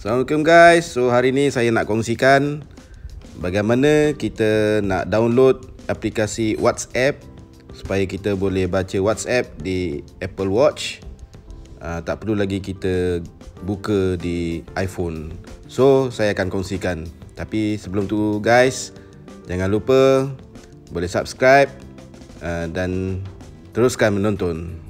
Assalamualaikum guys. So hari ni saya nak kongsikan bagaimana kita nak download aplikasi WhatsApp supaya kita boleh baca WhatsApp di Apple Watch. Tak perlu lagi kita buka di iPhone. So saya akan kongsikan. Tapi sebelum tu guys, jangan lupa boleh subscribe dan teruskan menonton.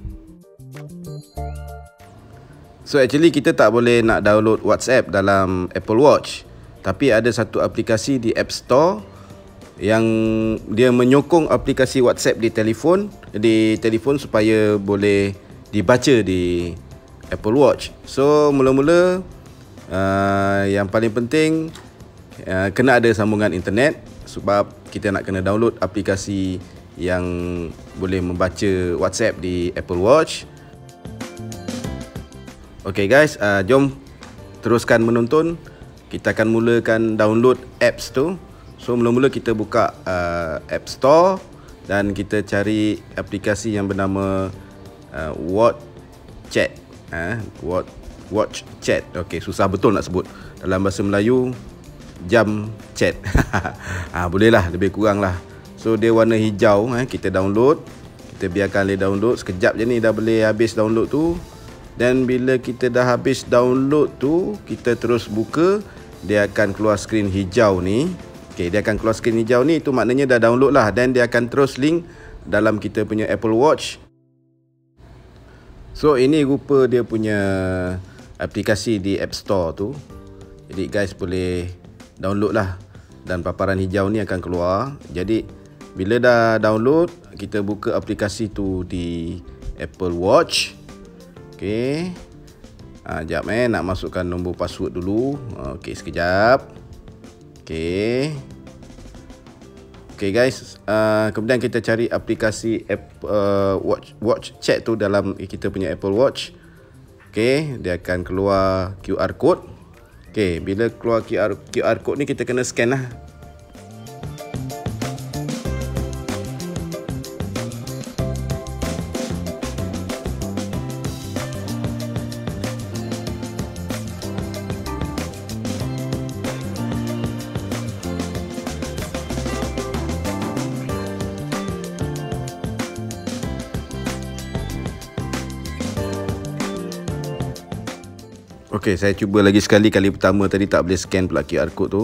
So actually kita tak boleh nak download WhatsApp dalam Apple Watch, tapi ada satu aplikasi di App Store yang dia menyokong aplikasi WhatsApp di telefon supaya boleh dibaca di Apple Watch. So mula-mula yang paling penting kena ada sambungan internet, sebab kita nak kena download aplikasi yang boleh membaca WhatsApp di Apple Watch. Okay guys, jom teruskan menonton. Kita akan mulakan download apps tu. So mula-mula kita buka App Store dan kita cari aplikasi yang bernama Watch Chat. Watch Chat. Okay, susah betul nak sebut. Dalam bahasa Melayu, jam chat. Bolehlah, lebih kurang lah. So dia warna hijau. Kita download. Kita biarkan dia download. Sekejap je ni dah boleh habis download tu. Dan bila kita dah habis download tu, kita terus buka, dia akan keluar skrin hijau ni. Okay, dia akan keluar skrin hijau ni, itu maknanya dah download lah. Dan dia akan terus link dalam kita punya Apple Watch. So ini rupa dia punya aplikasi di App Store tu. Jadi guys boleh download lah. Dan paparan hijau ni akan keluar. Jadi bila dah download, kita buka aplikasi tu di Apple Watch. Okey. Sekejap nak masukkan nombor password dulu. Okey, sekejap. Okey. Okey guys, kemudian kita cari aplikasi Watch Chat tu dalam kita punya Apple Watch. Okey, dia akan keluar QR code. Okey, bila keluar QR code ni kita kena scan lah. Okey, saya cuba lagi sekali. Kali pertama tadi tak boleh scan pula QR code tu.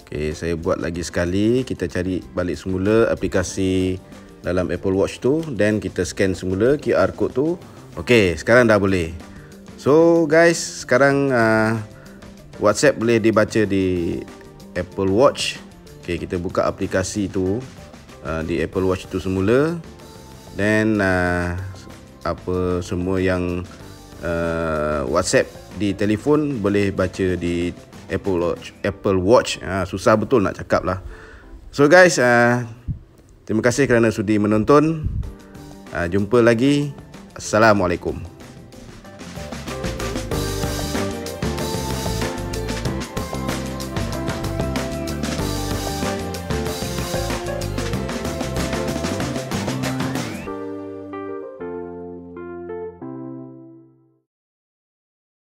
Okey, saya buat lagi sekali. Kita cari balik semula aplikasi dalam Apple Watch tu, dan kita scan semula QR code tu. Okey, sekarang dah boleh. So guys, sekarang WhatsApp boleh dibaca di Apple Watch. Okey, kita buka aplikasi tu di Apple Watch tu semula. Dan apa semua yang WhatsApp di telefon boleh baca di Apple Watch. Susah betul nak cakap lah. So guys, terima kasih kerana sudi menonton. Jumpa lagi. Assalamualaikum.